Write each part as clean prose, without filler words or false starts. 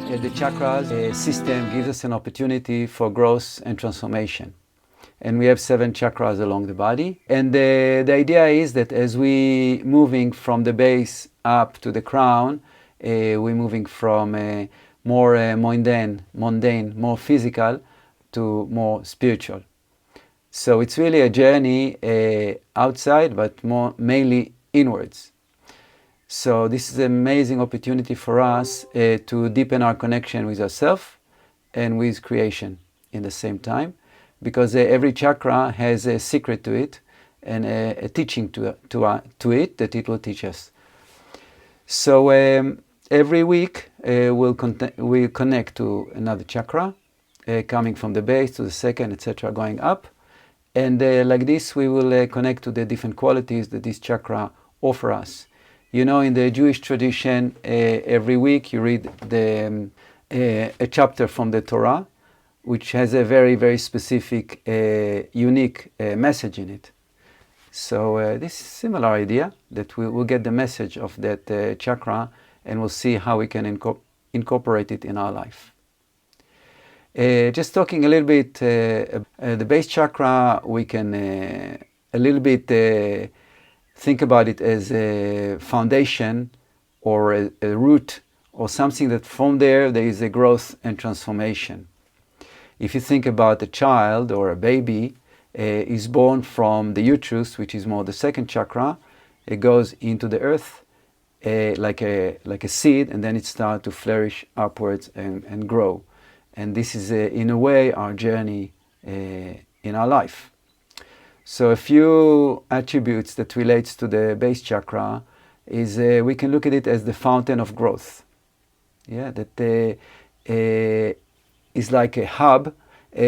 The chakras system gives us an opportunity for growth and transformation. And we have 7 chakras along the body. And the idea is that as we moving from the base up to the crown, we're moving from more mundane, more physical, to more spiritual. So it's really a journey outside, but mainly inwards. So this is an amazing opportunity for us to deepen our connection with ourselves and with creation in the same time, because every chakra has a secret to it and a teaching to it that it will teach us. So every week we'll connect to another chakra, coming from the base to the second, etc., going up. And like this we will connect to the different qualities that this chakra offer us. You know, in the Jewish tradition, every week you read a chapter from the Torah, which has a very, very specific, unique message in it. So this is a similar idea, that we will get the message of that chakra, and we'll see how we can incorporate it in our life. Just talking a little bit, the base chakra, we can a little bit think about it as a foundation or a root, or something that from there is a growth and transformation. If you think about a child or a baby is born from the uterus, which is more the second chakra, it goes into the earth like a seed, and then it starts to flourish upwards and grow. And this is in a way our journey in our life. So a few attributes that relates to the base chakra is we can look at it as the fountain of growth. Yeah, that is like a hub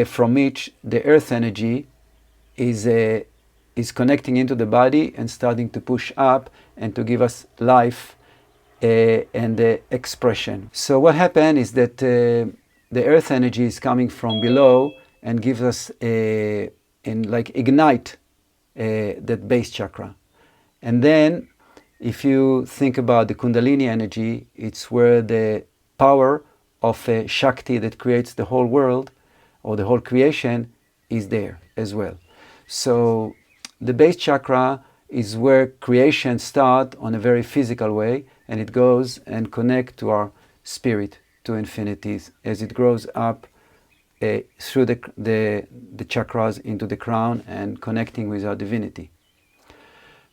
from which the earth energy is connecting into the body and starting to push up and to give us life and expression. So what happened is that the earth energy is coming from below and gives us and like ignite that base chakra. And then if you think about the Kundalini energy, it's where the power of Shakti that creates the whole world or the whole creation is there as well. So the base chakra is where creation starts on a very physical way, and it goes and connects to our spirit, to infinities, as it grows up through the chakras into the crown and connecting with our divinity.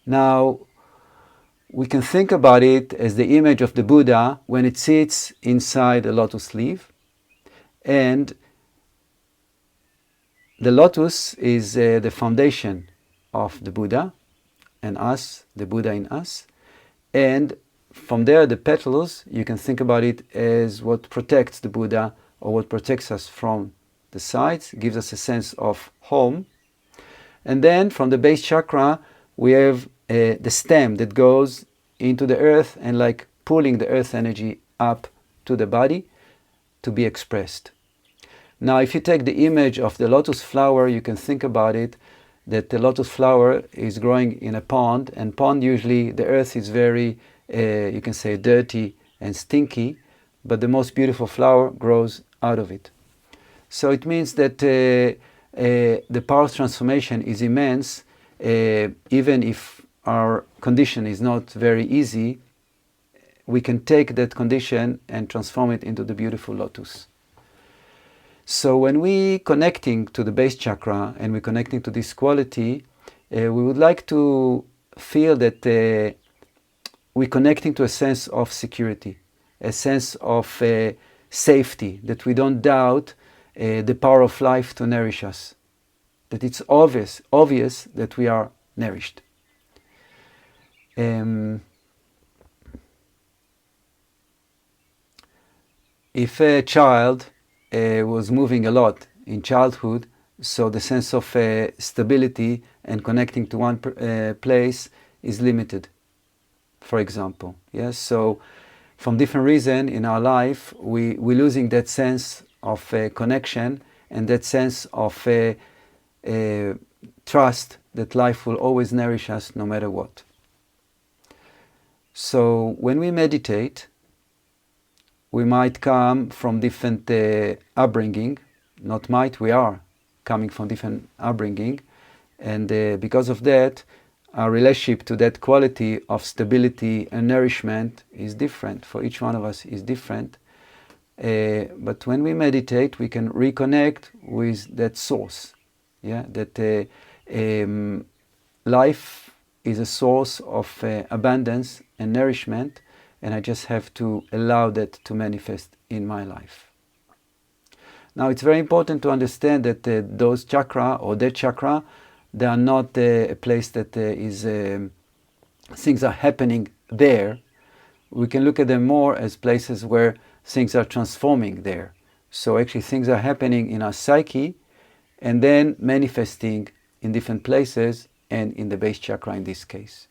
Now, we can think about it as the image of the Buddha when it sits inside a lotus leaf. And the lotus is the foundation of the Buddha and us, the Buddha in us. And from there, the petals, you can think about it as what protects the Buddha, or what protects us from the sides, gives us a sense of home. And then from the base chakra, we have the stem that goes into the earth and like pulling the earth energy up to the body to be expressed. Now, if you take the image of the lotus flower, you can think about it that the lotus flower is growing in a pond, and pond usually the earth is very, you can say, dirty and stinky, but the most beautiful flower grows out of it. So it means that the power of transformation is immense, even if our condition is not very easy. We can take that condition and transform it into the beautiful lotus. So when we connecting to the base chakra and we're connecting to this quality, we would like to feel that we're connecting to a sense of security, a sense of safety, that we don't doubt the power of life to nourish us, that it's obvious that we are nourished. If a child was moving a lot in childhood, so the sense of stability and connecting to one place is limited, for example. Yes, so from different reasons in our life, we're losing that sense of connection and that sense of trust that life will always nourish us no matter what. So when we meditate, we might come from different upbringing. Not might, we are coming from different upbringing. And because of that, our relationship to that quality of stability and nourishment is different. For each one of us is different. But when we meditate, we can reconnect with that source. Yeah, that life is a source of abundance and nourishment, and I just have to allow that to manifest in my life. Now, it's very important to understand that those chakra or that chakra, they are not a place that things are happening there. We can look at them more as places where things are transforming there. So actually things are happening in our psyche and then manifesting in different places and in the base chakra in this case.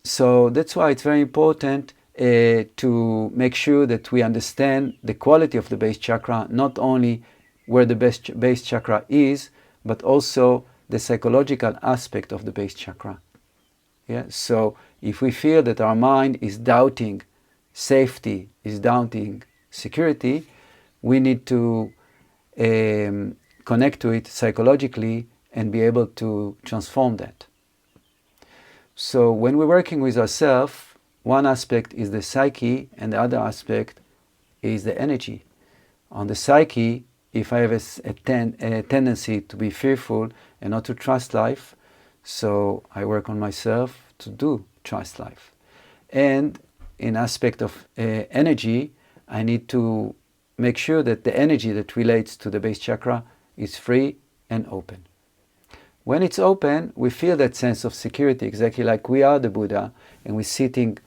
So that's why it's very important to make sure that we understand the quality of the base chakra, not only where the base chakra is, but also the psychological aspect of the base chakra. Yeah? So if we feel that our mind is doubting safety, is doubting security, we need to connect to it psychologically and be able to transform that. So when we're working with ourselves, one aspect is the psyche and the other aspect is the energy. On the psyche, if I have a tendency to be fearful and not to trust life, so I work on myself to do trust life. And in aspect of energy, I need to make sure that the energy that relates to the base chakra is free and open. When it's open, we feel that sense of security, exactly like we are the Buddha, and we're sitting,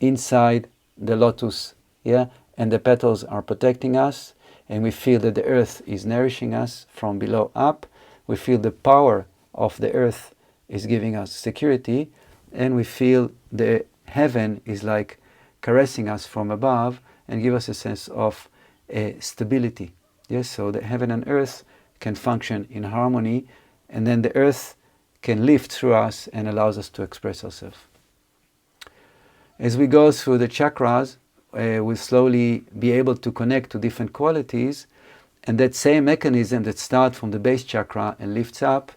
inside the lotus, yeah, and the petals are protecting us, and we feel that the earth is nourishing us from below up. We feel the power of the earth is giving us security, and we feel the heaven is like caressing us from above and give us a sense of stability. Yes, so the heaven and earth can function in harmony, and then the earth can lift through us and allows us to express ourselves. As we go through the chakras, we'll slowly be able to connect to different qualities, and that same mechanism that starts from the base chakra and lifts up,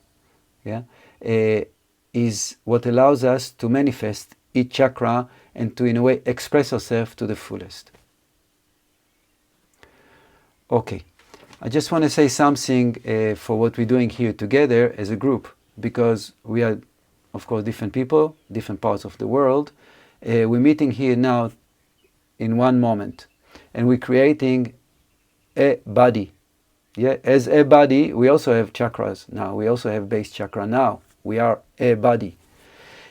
yeah, is what allows us to manifest each chakra and to, in a way, express ourselves to the fullest. Okay, I just want to say something for what we're doing here together as a group, because we are, of course, different people, different parts of the world. We're meeting here now in one moment, and we're creating a body. Yeah, as a body, we also have chakras now. We also have base chakra now. We are a body.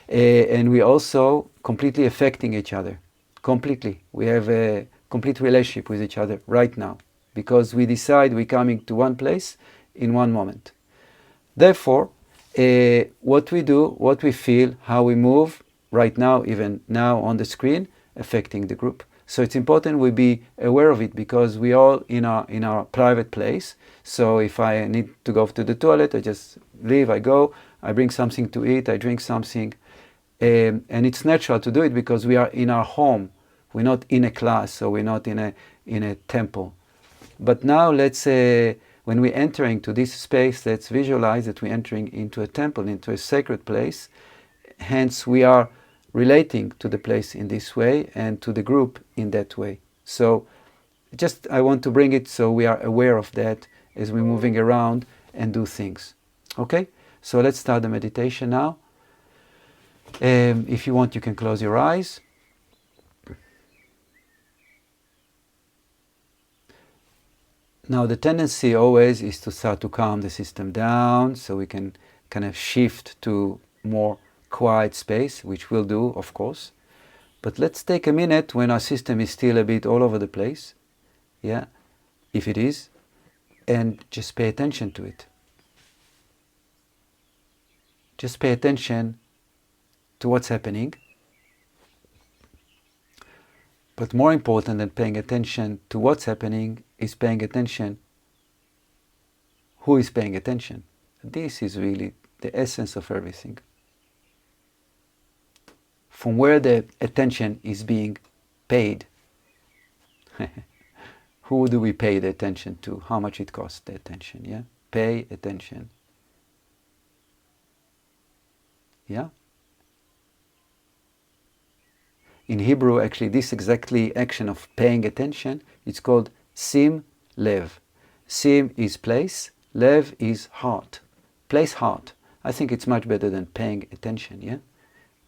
And we also completely affecting each other. Completely. We have a complete relationship with each other right now, because we decide we're coming to one place in one moment. Therefore, what we do, what we feel, how we move, right now, even now on the screen, affecting the group. So it's important we be aware of it, because we all in our private place. So if I need to go to the toilet, I just leave, I go, I bring something to eat, I drink something. And it's natural to do it because we are in our home. We're not in a class, so we're not in a temple. But now let's when we're entering to this space, let's visualize that we're entering into a temple, into a sacred place. Hence we are relating to the place in this way and to the group in that way. So just I want to bring it so we are aware of that as we're moving around and do things. Okay? So let's start the meditation now. If you want, you can close your eyes. Now the tendency always is to start to calm the system down so we can kind of shift to more quiet space, which we'll do, of course. But let's take a minute when our system is still a bit all over the place, yeah, if it is, and just pay attention to it. Just pay attention to what's happening. But more important than paying attention to what's happening is paying attention who is paying attention. This is really the essence of everything. From where the attention is being paid, Who do we pay the attention to? How much it costs the attention, yeah? Pay attention. Yeah? In Hebrew, actually, this exactly action of paying attention, it's called sim lev. Sim is place, lev is heart. Place heart. I think it's much better than paying attention, yeah?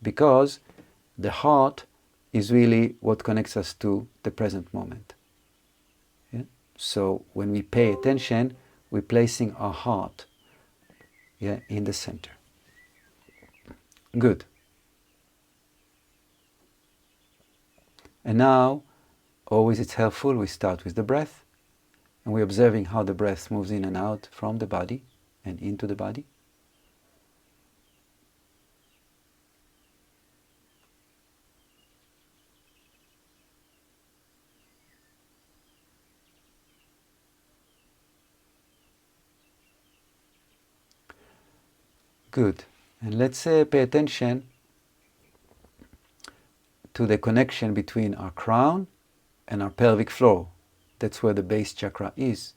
Because the heart is really what connects us to the present moment. Yeah? So when we pay attention, we're placing our heart, yeah, in the center. Good. And now, always it's helpful, we start with the breath, and we're observing how the breath moves in and out from the body and into the body. Good. And let's pay attention to the connection between our crown and our pelvic floor. That's where the base chakra is.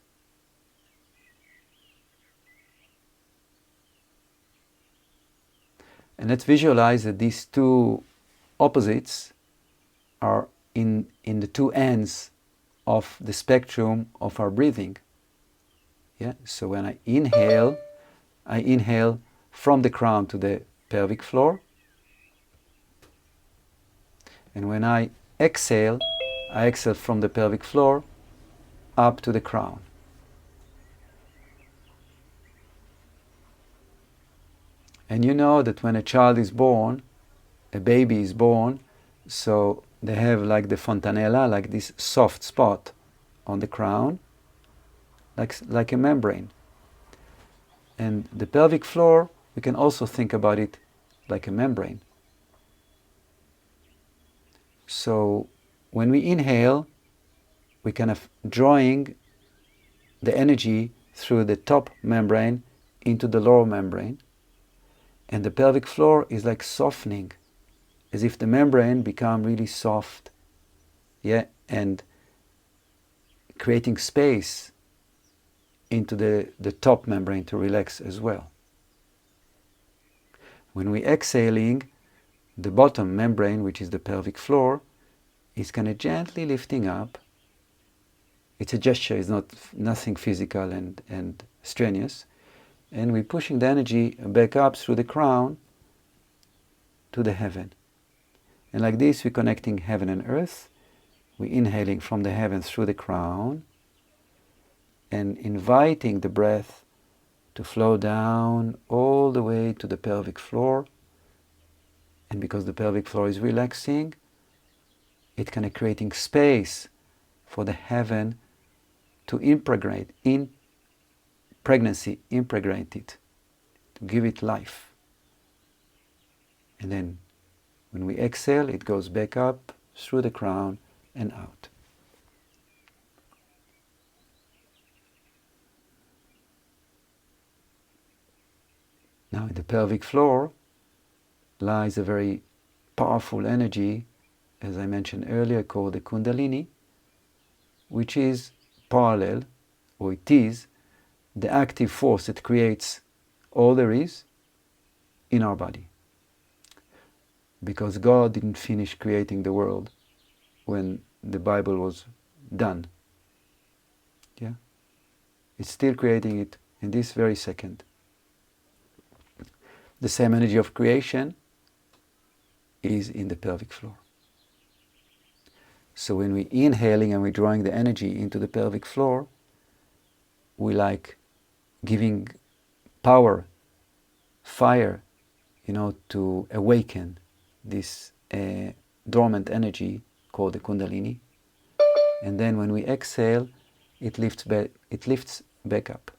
And let's visualize that these two opposites are in the two ends of the spectrum of our breathing. Yeah? So when I inhale from the crown to the pelvic floor. And when I exhale from the pelvic floor up to the crown. And you know that when a child is born, a baby is born, so they have like the fontanella, like this soft spot on the crown, like a membrane. And the pelvic floor, we can also think about it like a membrane. So when we inhale, we kind of drawing the energy through the top membrane into the lower membrane. And the pelvic floor is like softening, as if the membrane become really soft, yeah, and creating space into the top membrane to relax as well. When we exhaling, the bottom membrane, which is the pelvic floor, is kind of gently lifting up. It's a gesture, it's nothing physical and strenuous. And we're pushing the energy back up through the crown to the heaven. And like this, we're connecting heaven and earth. We're inhaling from the heaven through the crown and inviting the breath to flow down all the way to the pelvic floor. And because the pelvic floor is relaxing, it's kind of creating space for the heaven to impregnate it, to give it life. And then when we exhale, it goes back up through the crown and out. Now in the pelvic floor lies a very powerful energy, as I mentioned earlier, called the Kundalini, which is parallel, or it is, the active force that creates all there is in our body. Because God didn't finish creating the world when the Bible was done. Yeah? It's still creating it in this very second. The same energy of creation is in the pelvic floor. So when we're inhaling and we're drawing the energy into the pelvic floor, we like giving power, fire, to awaken this dormant energy called the Kundalini. And then when we exhale, it lifts back up.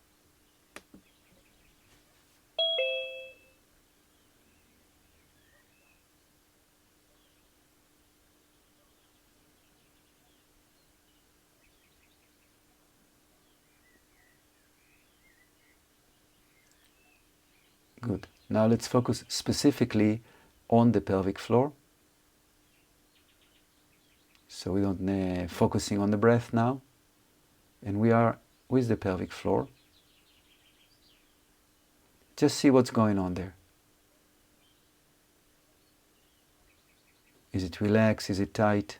Good. Now let's focus specifically on the pelvic floor. So we don't focusing on the breath now, and we are with the pelvic floor. Just see what's going on there. Is it relaxed? Is it tight?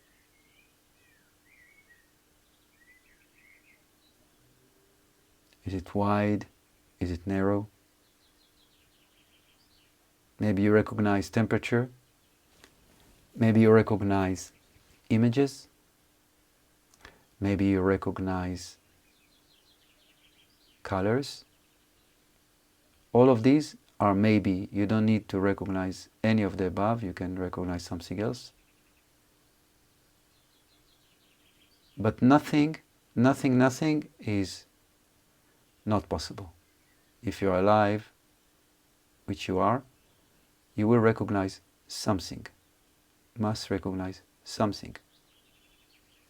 Is it wide? Is it narrow? Maybe you recognize temperature. Maybe you recognize images. Maybe you recognize colors. All of these are maybe. You don't need to recognize any of the above. You can recognize something else. But nothing is not possible. If you're alive, which you are, you will recognize something. Must recognize something.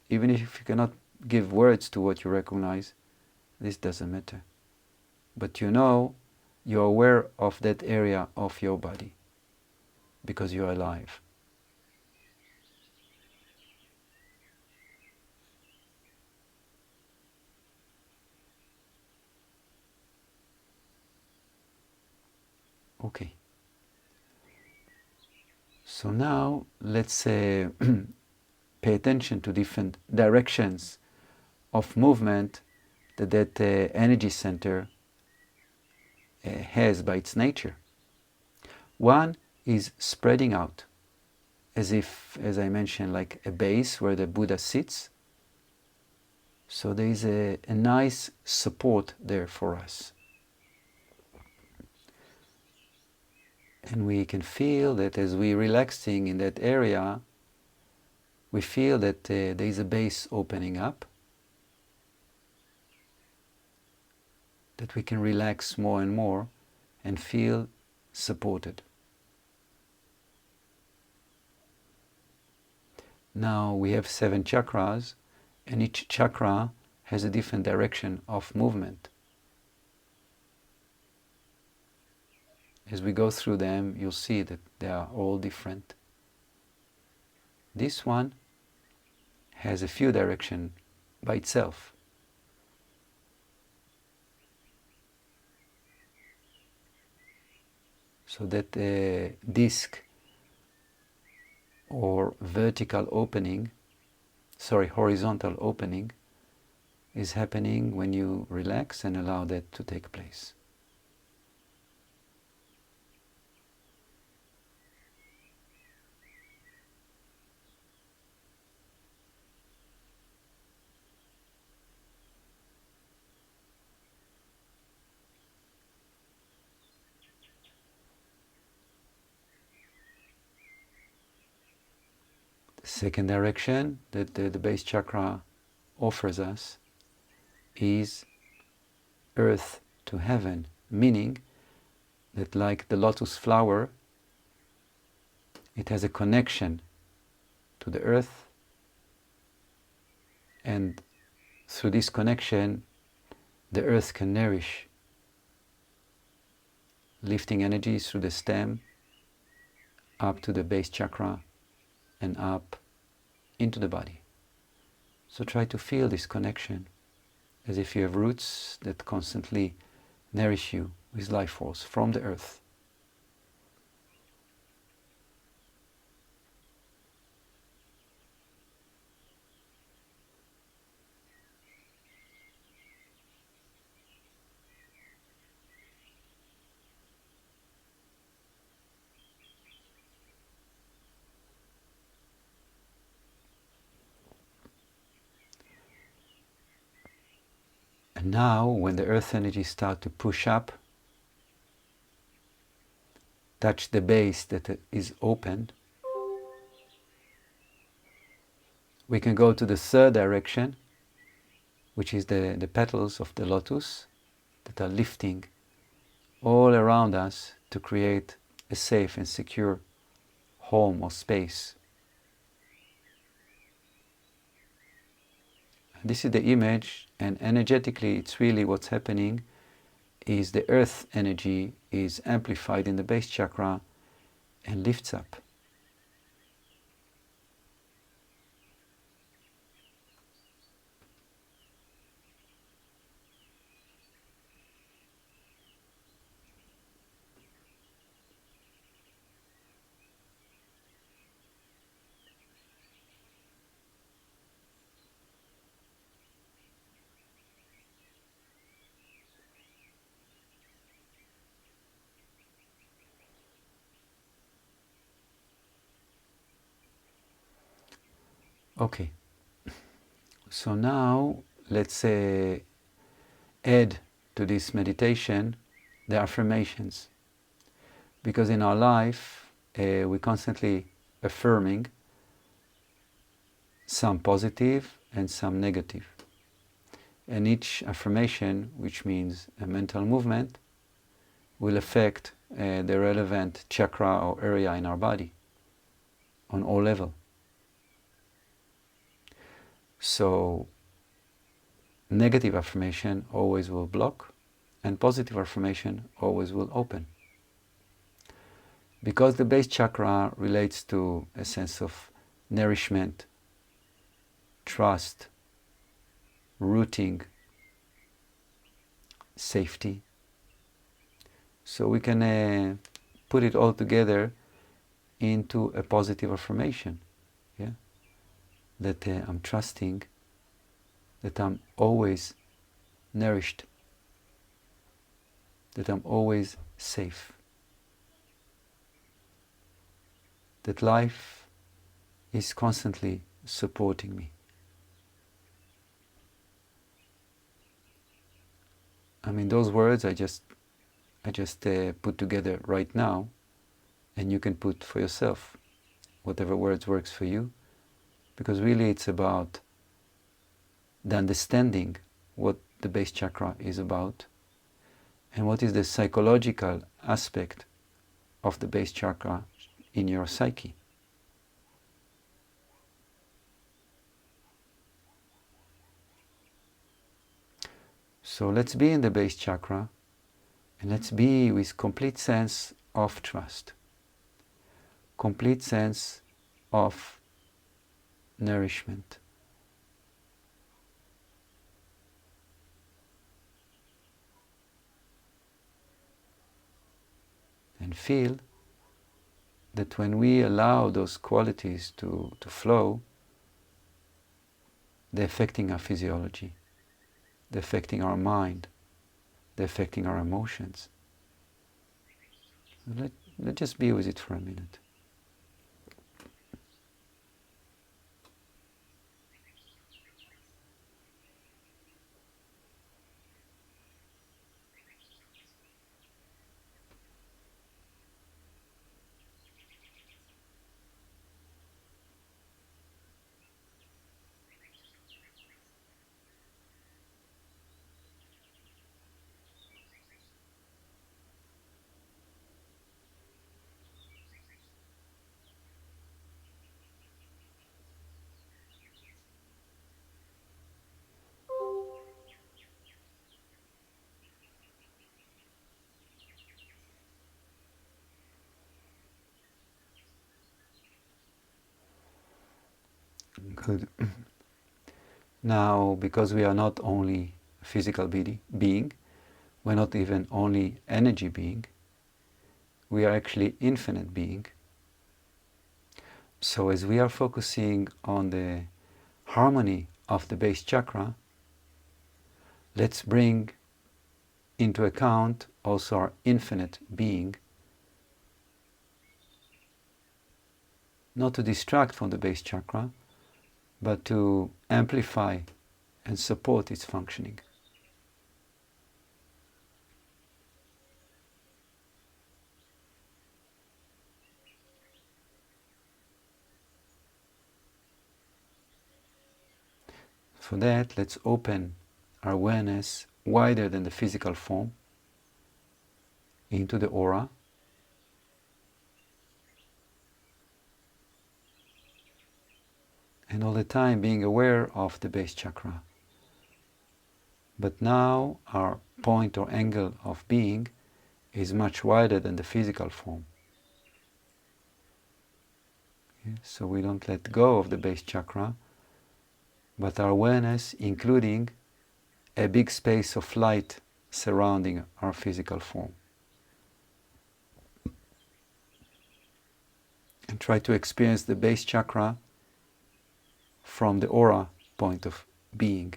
Even if you cannot give words to what you recognize, this doesn't matter. But you know, you're aware of that area of your body because you're alive. Okay. So now let's pay attention to different directions of movement that energy center has by its nature. One is spreading out, as if, as I mentioned, like a base where the Buddha sits. So there is a nice support there for us. And we can feel that as we're relaxing in that area, we feel that there is a base opening up, that we can relax more and more and feel supported. Now we have 7 chakras, and each chakra has a different direction of movement. As we go through them, you'll see that they are all different. This one has a few directions by itself. So that disc or vertical opening, horizontal opening is happening when you relax and allow that to take place. Second direction that the base chakra offers us is earth to heaven, meaning that like the lotus flower, it has a connection to the earth, and through this connection the earth can nourish, lifting energies through the stem up to the base chakra and up into the body. So try to feel this connection as if you have roots that constantly nourish you with life force from the earth. And now, when the earth energies start to push up, touch the base that is opened, we can go to the third direction, which is the petals of the lotus that are lifting all around us to create a safe and secure home or space. This is the image, and energetically it's really what's happening is the earth energy is amplified in the base chakra and lifts up. Okay, so now let's add to this meditation the affirmations, because in our life we're constantly affirming some positive and some negative, and each affirmation, which means a mental movement, will affect the relevant chakra or area in our body on all level. So negative affirmation always will block, and positive affirmation always will open. Because the base chakra relates to a sense of nourishment, trust, rooting, safety. So we can put it all together into a positive affirmation. Yeah? That I'm trusting, that I'm always nourished, that I'm always safe, that life is constantly supporting me. I mean, those words I just put together right now, and you can put for yourself whatever words works for you, because really it's about the understanding what the base chakra is about and what is the psychological aspect of the base chakra in your psyche. So let's be in the base chakra, and let's be with complete sense of trust, complete sense of nourishment. And feel that when we allow those qualities to flow, they're affecting our physiology, they're affecting our mind, they're affecting our emotions. Let's just be with it for a minute. Good. Now, because we are not only a physical being, we're not even only energy being, we are actually infinite being. So as we are focusing on the harmony of the base chakra, let's bring into account also our infinite being, not to distract from the base chakra, but to amplify and support its functioning. For that, let's open our awareness wider than the physical form into the aura, and all the time being aware of the base chakra. But now our point or angle of being is much wider than the physical form. Okay? So we don't let go of the base chakra, but our awareness including a big space of light surrounding our physical form. And try to experience the base chakra from the aura point of being.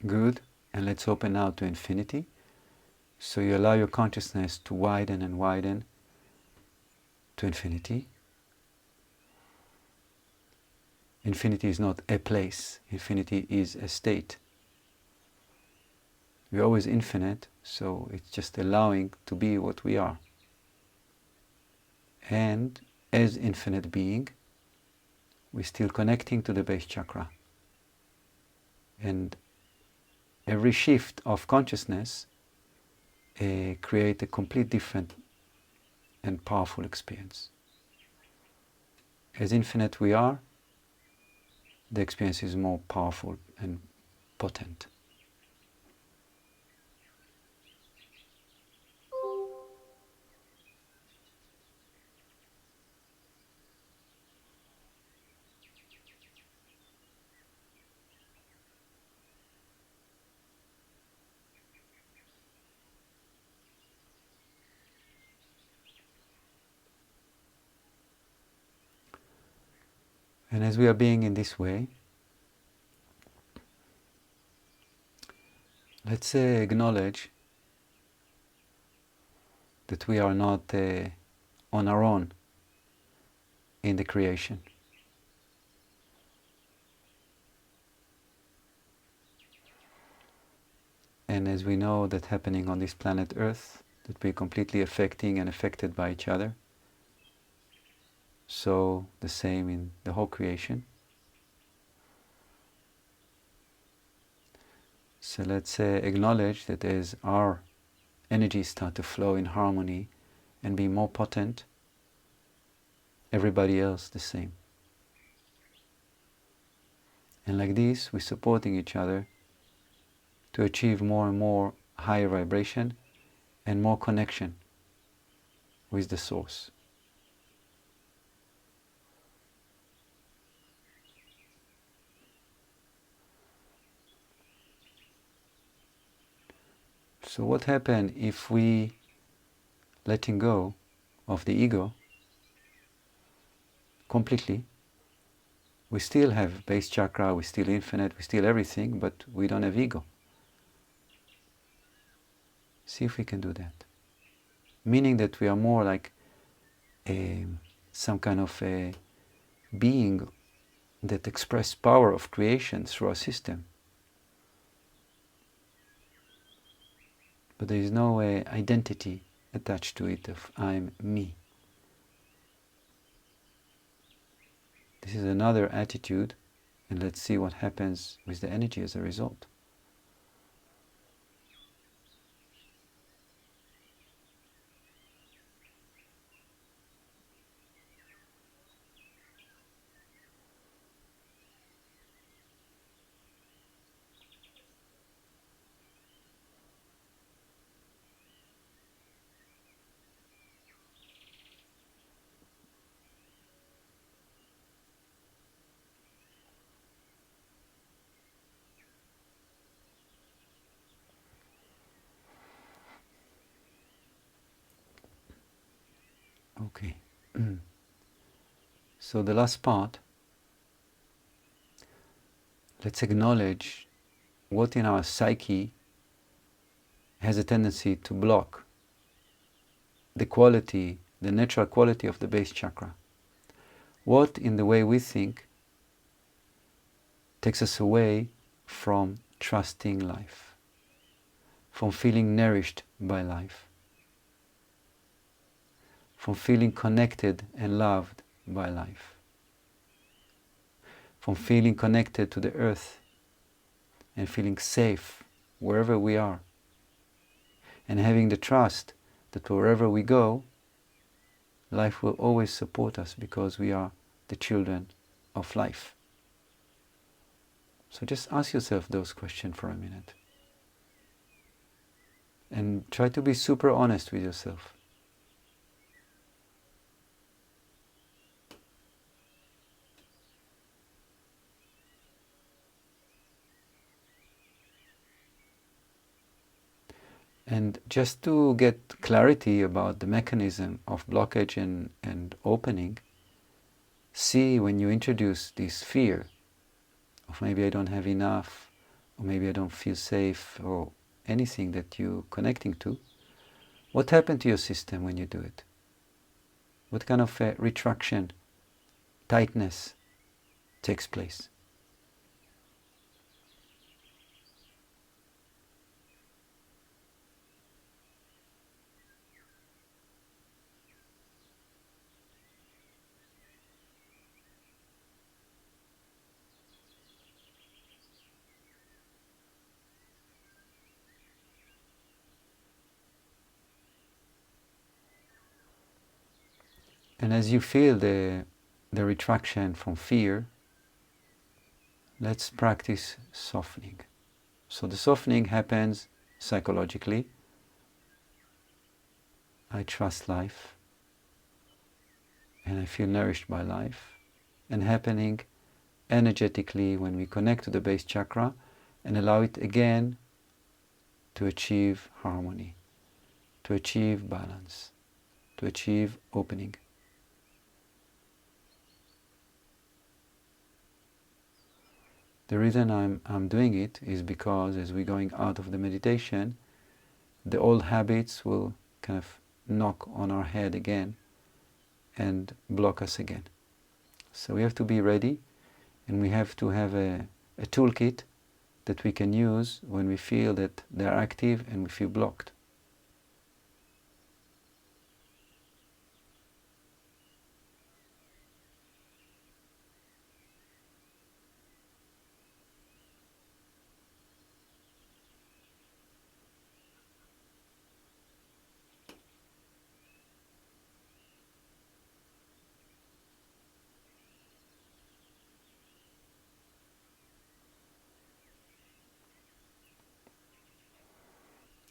Good. And let's open now to infinity. So you allow your consciousness to widen and widen to infinity. Infinity is not a place. Infinity is a state. We're always infinite, so it's just allowing to be what we are. And as infinite being, we're still connecting to the base chakra. And every shift of consciousness creates a complete different and powerful experience. As infinite we are, the experience is more powerful and potent. And as we are being in this way, let's acknowledge that we are not on our own in the creation. And as we know that happening on this planet Earth, that we're completely affecting and affected by each other, so the same in the whole creation. So let's acknowledge that as our energies start to flow in harmony and be more potent, everybody else the same. And like this, we're supporting each other to achieve more and more higher vibration and more connection with the source. So what happens if we letting go of the ego completely? We still have base chakra, we're still infinite, we're still everything, but we don't have ego. See if we can do that. Meaning that we are more like some kind of a being that express power of creation through our system. But there is no identity attached to it of I'm me. This is another attitude, and let's see what happens with the energy as a result. Okay. So the last part, let's acknowledge what in our psyche has a tendency to block the quality, the natural quality of the base chakra. What in the way we think takes us away from trusting life, from feeling nourished by life, from feeling connected and loved by life, from feeling connected to the earth and feeling safe wherever we are, and having the trust that wherever we go, life will always support us because we are the children of life. So just ask yourself those questions for a minute. And try to be super honest with yourself. And just to get clarity about the mechanism of blockage and opening, see when you introduce this fear of maybe I don't have enough, or maybe I don't feel safe, or anything that you're connecting to, what happened to your system when you do it? What kind of retraction, tightness takes place? And as you feel the retraction from fear, let's practice softening. So the softening happens psychologically. I trust life, and I feel nourished by life. And happening energetically when we connect to the base chakra and allow it again to achieve harmony, to achieve balance, to achieve opening. The reason I'm doing it is because as we're going out of the meditation, the old habits will kind of knock on our head again and block us again. So we have to be ready, and we have to have a toolkit that we can use when we feel that they're active and we feel blocked.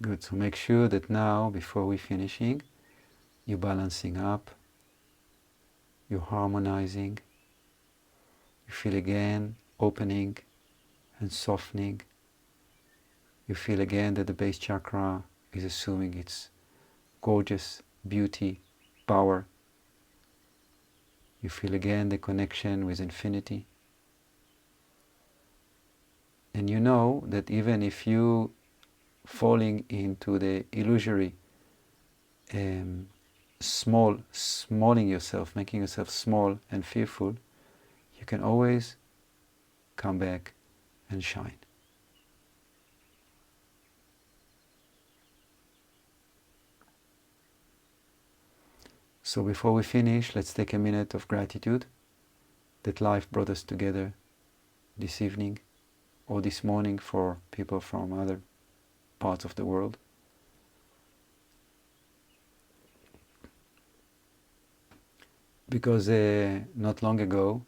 Good, so make sure that now, before we're finishing, you're balancing up, you're harmonizing, you feel again opening and softening. You feel again that the base chakra is assuming its gorgeous beauty, power. You feel again the connection with infinity. And you know that even if you falling into the illusory smalling yourself, making yourself small and fearful, you can always come back and shine. So before we finish, let's take a minute of gratitude that life brought us together this evening or this morning for people from other parts of the world. Because not long ago,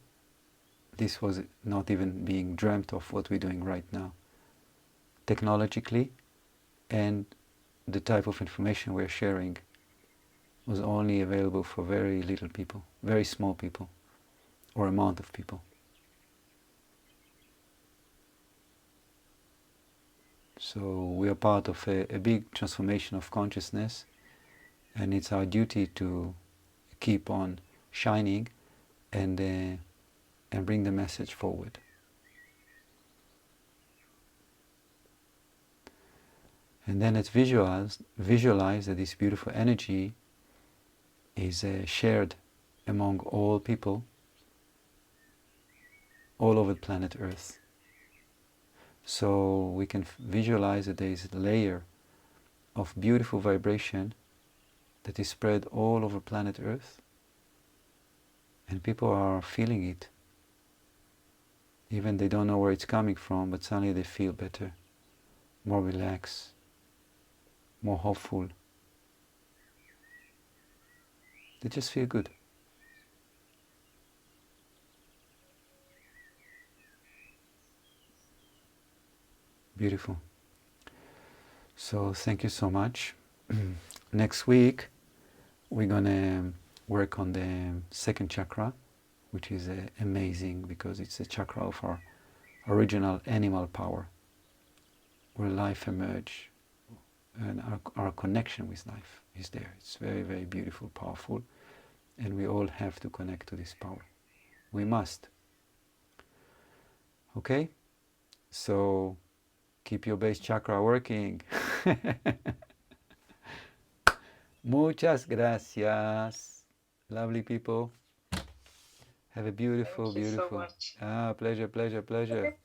this was not even being dreamt of what we're doing right now. Technologically, and the type of information we're sharing was only available for very little people, very small people, or amount of people. So we are part of a big transformation of consciousness, and it's our duty to keep on shining and bring the message forward. And then let's visualize that this beautiful energy is shared among all people all over planet Earth. So we can visualize that there is a layer of beautiful vibration that is spread all over planet Earth, and people are feeling it. Even they don't know where it's coming from, but suddenly they feel better, more relaxed, more hopeful. They just feel good. Beautiful. So thank you so much. Next week we're gonna work on the second chakra, which is amazing because it's the chakra of our original animal power, where life emerges and our connection with life is there. It's very, very beautiful, powerful, and we all have to connect to this power. We must. Okay? So keep your base chakra working. Muchas gracias. Lovely people. Have a beautiful, Thank you so beautiful. much. Pleasure, pleasure, pleasure.